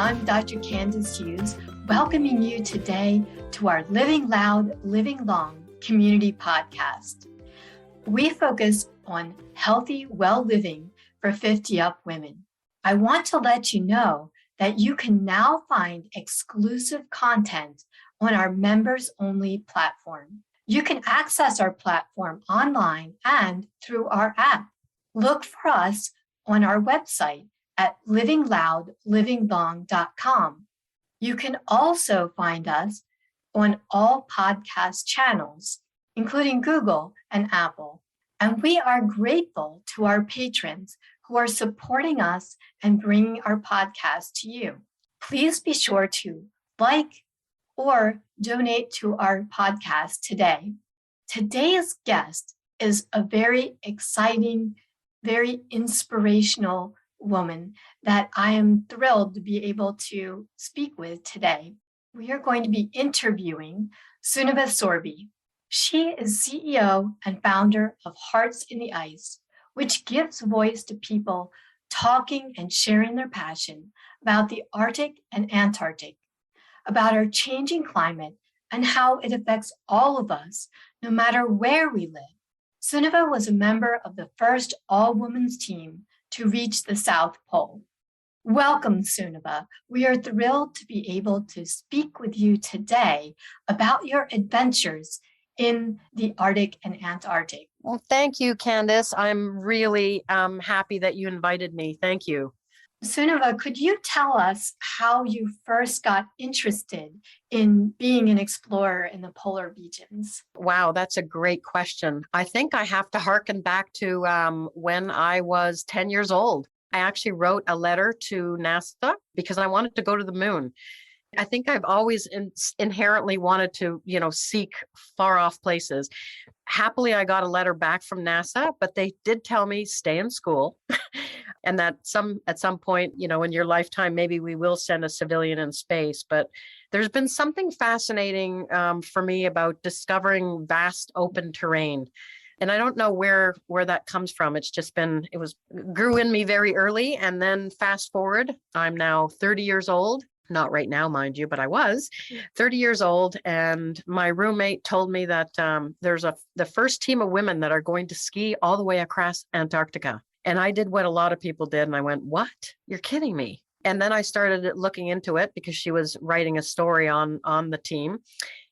I'm Dr. Candace Hughes, welcoming you today to our Living Loud, Living Long community podcast. We focus on healthy, well living for 50-up women. I want to let you know that you can now find exclusive content on our members-only platform. You can access our platform online and through our app. Look for us on our website at livingloudlivinglong.com. You can also find us on all podcast channels, including Google and Apple. And we are grateful to our patrons who are supporting us and bringing our podcast to you. Please be sure to like or donate to our podcast today. Today's guest is a very exciting, very inspirational woman that I am thrilled to be able to speak with today. We are going to be interviewing Sunniva Sorby. She is CEO and founder of Hearts in the Ice, which gives voice to people talking and sharing their passion about the Arctic and Antarctic, about our changing climate and how it affects all of us, no matter where we live. Sunniva was a member of the first all-women's team to reach the South Pole. Welcome, Sunniva. We are thrilled to be able to speak with you today about your adventures in the Arctic and Antarctic. Well, thank you, Candace. I'm really happy that you invited me. Thank you. Sunniva, could you tell us how you first got interested in being an explorer in the polar regions? Wow, that's a great question. I think I have to harken back to when I was 10 years old. I actually wrote a letter to NASA because I wanted to go to the moon. I think I've always inherently wanted to, seek far off places. Happily, I got a letter back from NASA, but they did tell me stay in school and that at some point, in your lifetime, maybe we will send a civilian in space. But there's been something fascinating for me about discovering vast open terrain. And I don't know where that comes from. It's just grew in me very early. And then fast forward, I'm now 30 years old. Not right now, mind you, but I was 30 years old. And my roommate told me that there's the first team of women that are going to ski all the way across Antarctica. And I did what a lot of people did. And I went, what? You're kidding me. And then I started looking into it because she was writing a story on the team.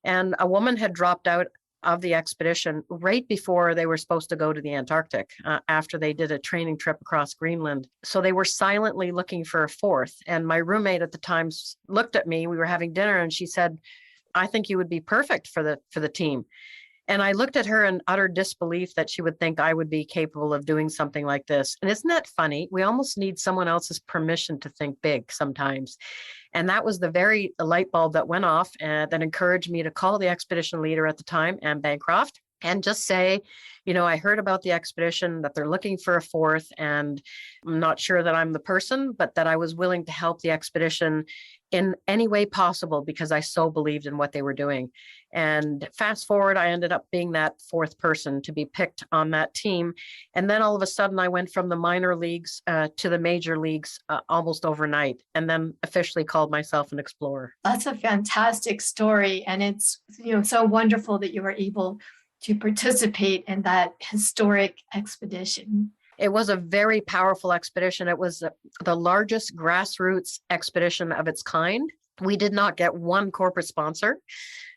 And a woman had dropped out of the expedition right before they were supposed to go to the Antarctic after they did a training trip across Greenland. So they were silently looking for a fourth. And my roommate at the time looked at me, we were having dinner, and she said, I think you would be perfect for the team. And I looked at her in utter disbelief that she would think I would be capable of doing something like this. And isn't that funny? We almost need someone else's permission to think big sometimes. And that was the light bulb that went off that encouraged me to call the expedition leader at the time, Anne Bancroft, and just say, I heard about the expedition, that they're looking for a fourth, and I'm not sure that I'm the person, but that I was willing to help the expedition in any way possible because I so believed in what they were doing. And fast forward, I ended up being that fourth person to be picked on that team. And then all of a sudden I went from the minor leagues to the major leagues almost overnight, and then officially called myself an explorer. That's a fantastic story. And it's, so wonderful that you were able to participate in that historic expedition. It was a very powerful expedition. It was the largest grassroots expedition of its kind. We did not get one corporate sponsor.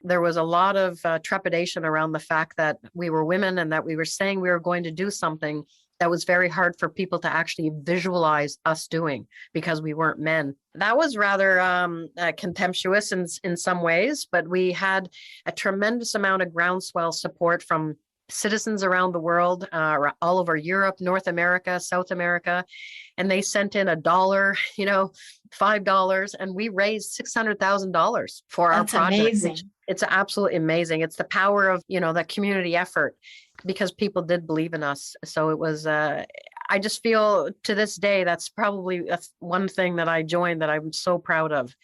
There was a lot of trepidation around the fact that we were women and that we were saying we were going to do something that was very hard for people to actually visualize us doing because we weren't men. That was rather contemptuous in some ways, but we had a tremendous amount of groundswell support from citizens around the world, all over Europe, North America, South America, and they sent in $1, $5, and we raised $600,000 for our project. Amazing. It's absolutely amazing. It's the power of, that community effort because people did believe in us. So it was, I just feel to this day, that's probably one thing that I joined that I'm so proud of.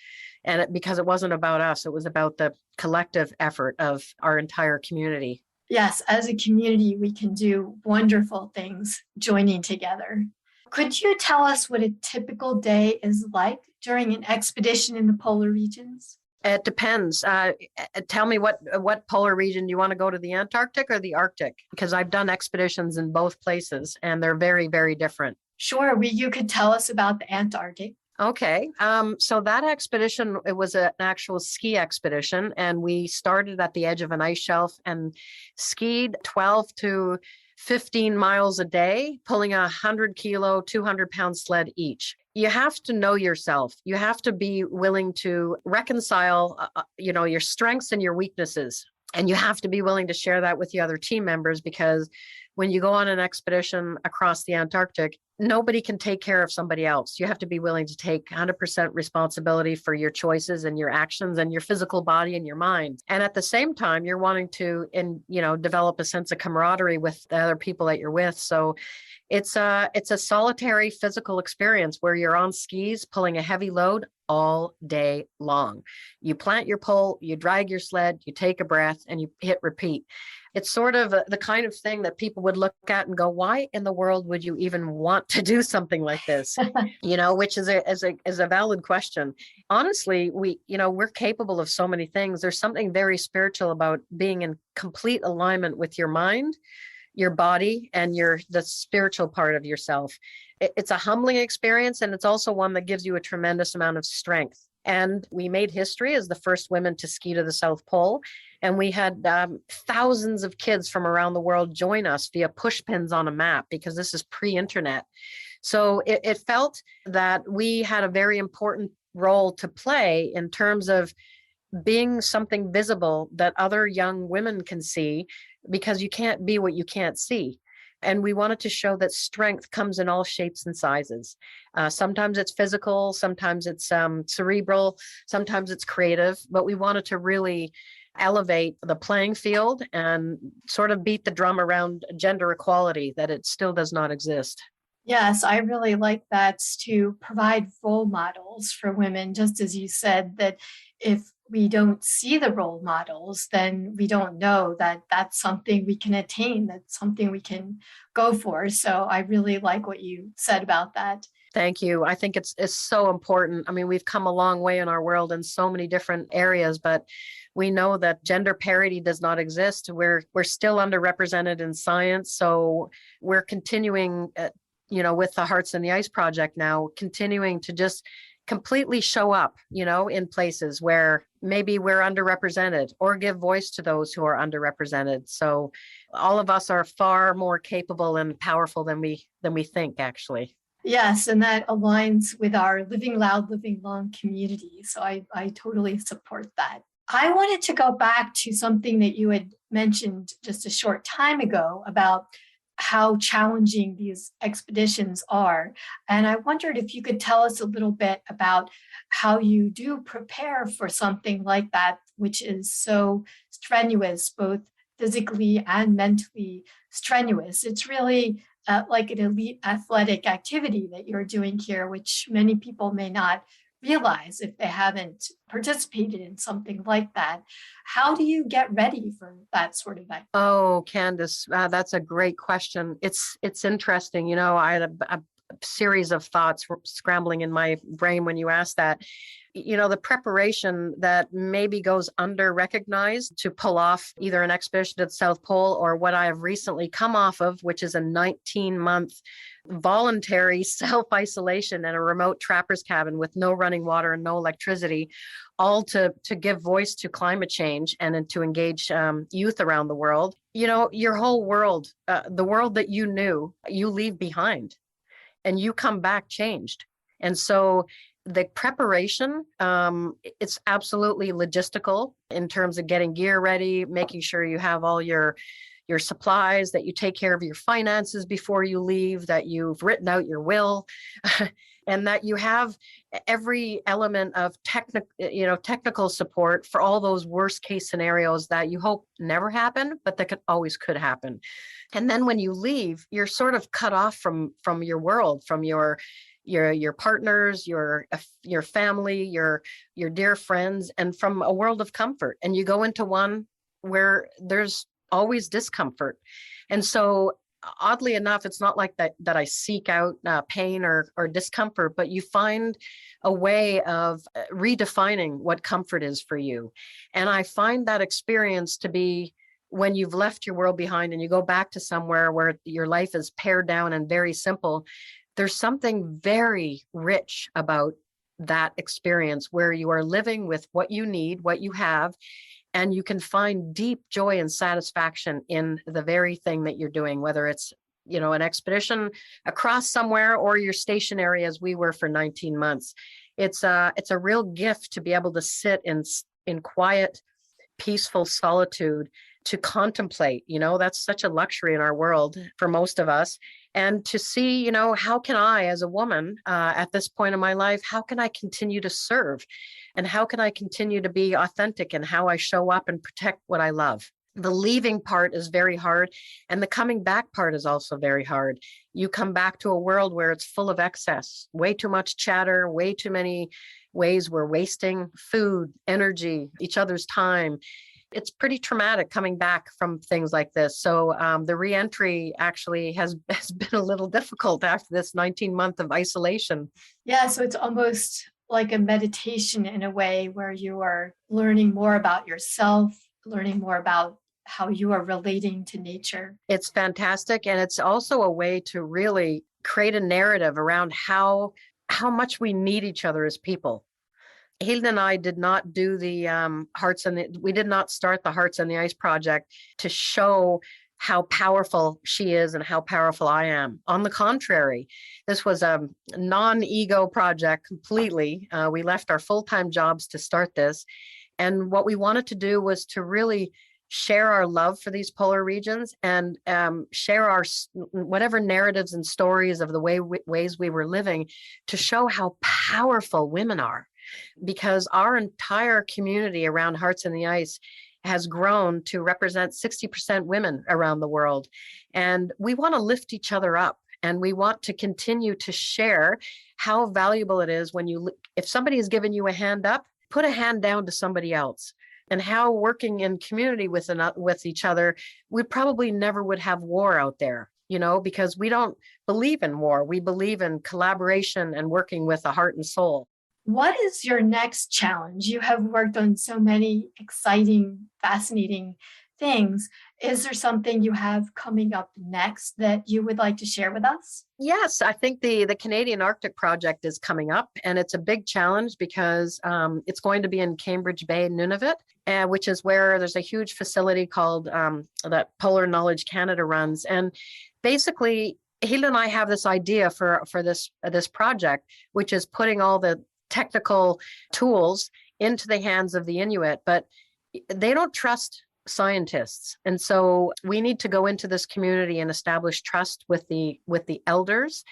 And because it wasn't about us, it was about the collective effort of our entire community. Yes, as a community, we can do wonderful things joining together. Could you tell us what a typical day is like during an expedition in the polar regions? It depends. Tell me what polar region you want to go to, the Antarctic or the Arctic? Because I've done expeditions in both places and they're very, very different. Sure, you could tell us about the Antarctic. Okay. So that expedition, it was an actual ski expedition, and we started at the edge of an ice shelf and skied 12 to 15 miles a day, pulling a 100-kilo, 200-pound sled each. You have to know yourself. You have to be willing to reconcile, your strengths and your weaknesses. And you have to be willing to share that with the other team members, because when you go on an expedition across the Antarctic, nobody can take care of somebody else. You have to be willing to take 100% responsibility for your choices and your actions and your physical body and your mind. And at the same time, you're wanting to, develop a sense of camaraderie with the other people that you're with. So it's a solitary physical experience where you're on skis pulling a heavy load all day long. You plant your pole, you drag your sled, you take a breath, and you hit repeat. It's sort of the kind of thing that people would look at and go, why in the world would you even want to do something like this? Which is a valid question. Honestly, we're capable of so many things. There's something very spiritual about being in complete alignment with your mind, your body, and the spiritual part of yourself. It's a humbling experience, and it's also one that gives you a tremendous amount of strength. And we made history as the first women to ski to the South Pole. And we had thousands of kids from around the world join us via push pins on a map, because this is pre-internet. So it felt that we had a very important role to play in terms of being something visible that other young women can see, because you can't be what you can't see. And we wanted to show that strength comes in all shapes and sizes. Sometimes it's physical, sometimes it's cerebral, sometimes it's creative, but we wanted to really elevate the playing field and sort of beat the drum around gender equality, that it still does not exist. Yes, I really like that, to provide role models for women, just as you said, that if we don't see the role models, then we don't know that that's something we can attain, that's something we can go for. So I really like what you said about that. Thank you. I think it's so important. I mean, we've come a long way in our world in so many different areas, but we know that gender parity does not exist. We're still underrepresented in science. So we're continuing, with the Hearts in the Ice project now, continuing to just completely show up, in places where maybe we're underrepresented, or give voice to those who are underrepresented. So all of us are far more capable and powerful than we think, actually. Yes, and that aligns with our Living Loud, Living Long community. So I totally support that. I wanted to go back to something that you had mentioned just a short time ago about how challenging these expeditions are. And I wondered if you could tell us a little bit about how you do prepare for something like that, which is so strenuous, both physically and mentally strenuous. It's really like an elite athletic activity that you're doing here, which many people may not realize if they haven't participated in something like that. How do you get ready for that sort of activity? Oh, Candace, that's a great question. It's interesting. I had a series of thoughts scrambling in my brain when you asked that. The preparation that maybe goes under recognized to pull off either an expedition to the South Pole, or what I have recently come off of, which is a 19-month voluntary self-isolation in a remote trapper's cabin with no running water and no electricity, all to give voice to climate change and to engage youth around the world. Your whole world, the world that you knew, you leave behind, and you come back changed. And so the preparation, it's absolutely logistical in terms of getting gear ready, making sure you have all your supplies, that you take care of your finances before you leave, that you've written out your will, and that you have every element of technical support for all those worst case scenarios that you hope never happen, but that could happen. And then when you leave, you're sort of cut off from your world, from your partners, your family, your dear friends, and from a world of comfort. And you go into one where there's always discomfort. And so oddly enough, it's not like that I seek out pain or discomfort, but you find a way of redefining what comfort is for you. And I find that experience to be when you've left your world behind and you go back to somewhere where your life is pared down and very simple. There's something very rich about that experience where you are living with what you need, what you have, and you can find deep joy and satisfaction in the very thing that you're doing, whether it's an expedition across somewhere or you're stationary as we were for 19 months. It's a real gift to be able to sit in quiet, peaceful solitude to contemplate. That's such a luxury in our world for most of us. And to see, how can I, as a woman at this point in my life, how can I continue to serve? And how can I continue to be authentic in how I show up and protect what I love? The leaving part is very hard. And the coming back part is also very hard. You come back to a world where it's full of excess, way too much chatter, way too many ways we're wasting food, energy, each other's time. It's pretty traumatic coming back from things like this. So the reentry actually has been a little difficult after this 19-month of isolation. Yeah, so it's almost like a meditation in a way where you are learning more about yourself, learning more about how you are relating to nature. It's fantastic. And it's also a way to really create a narrative around how much we need each other as people. Hilda and I did not do the we did not start the Hearts on the Ice project to show how powerful she is and how powerful I am. On the contrary, this was a non-ego project completely. We left our full-time jobs to start this. And what we wanted to do was to really share our love for these polar regions and share our whatever narratives and stories of the ways we were living to show how powerful women are. Because our entire community around Hearts on the Ice has grown to represent 60% women around the world. And we want to lift each other up. And we want to continue to share how valuable it is if somebody has given you a hand up, put a hand down to somebody else. And how working in community with each other, we probably never would have war out there, because we don't believe in war. We believe in collaboration and working with a heart and soul. What is your next challenge? You have worked on so many exciting, fascinating things. Is there something you have coming up next that you would like to share with us? Yes, I think the Canadian Arctic project is coming up, and it's a big challenge because it's going to be in Cambridge Bay, Nunavut, which is where there's a huge facility called that Polar Knowledge Canada runs. And basically, Hilda and I have this idea for this project, which is putting all the technical tools into the hands of the Inuit, but they don't trust scientists. And so we need to go into this community and establish trust with the elders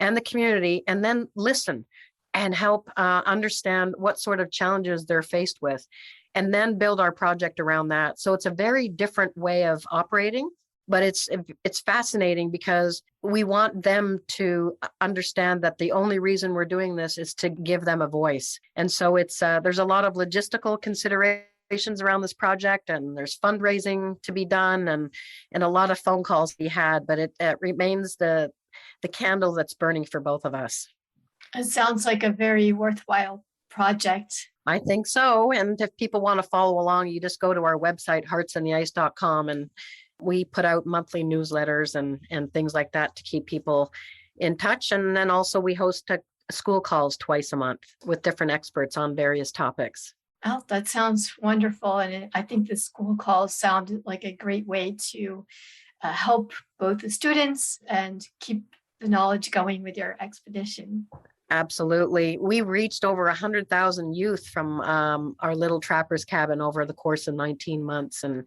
and the community, and then listen and help understand what sort of challenges they're faced with, and then build our project around that. So it's a very different way of operating. But it's fascinating because we want them to understand that the only reason we're doing this is to give them a voice. And so there's a lot of logistical considerations around this project, and there's fundraising to be done, and a lot of phone calls to be had. But it remains the candle that's burning for both of us. It sounds like a very worthwhile project. I think so. And if people want to follow along, you just go to our website, heartsontheice.com, and we put out monthly newsletters and things like that to keep people in touch. And then also we host school calls twice a month with different experts on various topics. Oh, that sounds wonderful. And I think the school calls sound like a great way to help both the students and keep the knowledge going with your expedition. Absolutely. We reached over 100,000 youth from our little trapper's cabin over the course of 19 months. And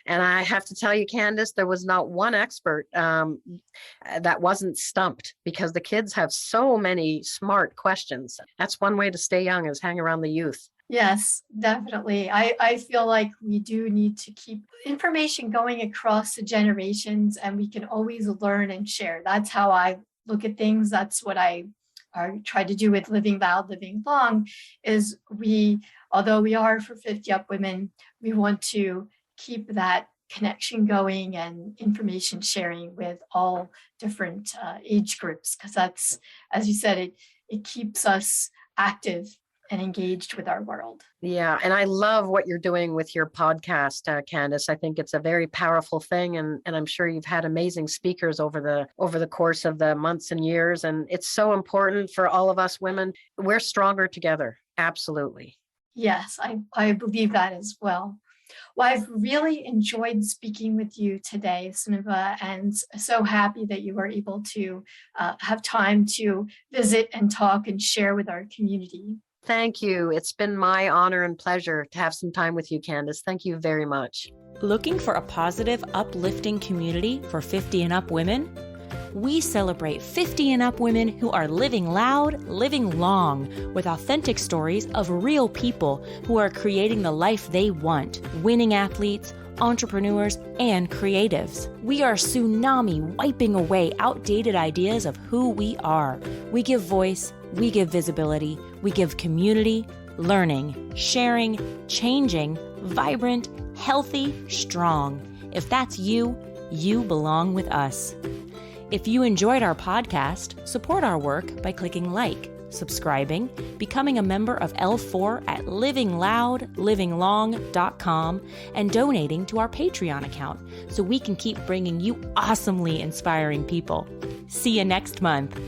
I have to tell you, Candace, there was not one expert that wasn't stumped, because the kids have so many smart questions. That's one way to stay young, is hang around the youth. Yes, definitely. I feel like we do need to keep information going across the generations, and we can always learn and share. That's how I look at things. That's what I try to do with Living Loud, Living Long, is although we are for 50 Up Women, we want to keep that connection going and information sharing with all different age groups, because that's, as you said, it keeps us active and engaged with our world. Yeah. And I love what you're doing with your podcast, Candace. I think it's a very powerful thing. And I'm sure you've had amazing speakers over the course of the months and years. And it's so important for all of us women. We're stronger together. Absolutely. Yes, I believe that as well. Well, I've really enjoyed speaking with you today, Sunniva, and so happy that you were able to have time to visit and talk and share with our community. Thank you. It's been my honor and pleasure to have some time with you, Candace. Thank you very much. Looking for a positive, uplifting community for 50 and up women? We celebrate 50 and up women who are living loud, living long, with authentic stories of real people who are creating the life they want, winning athletes, entrepreneurs, and creatives. We are tsunami wiping away outdated ideas of who we are. We give voice, we give visibility, we give community, learning, sharing, changing, vibrant, healthy, strong. If that's you, you belong with us. If you enjoyed our podcast, support our work by clicking like, subscribing, becoming a member of L4 at livingloud.livinglong.com, and donating to our Patreon account so we can keep bringing you awesomely inspiring people. See you next month.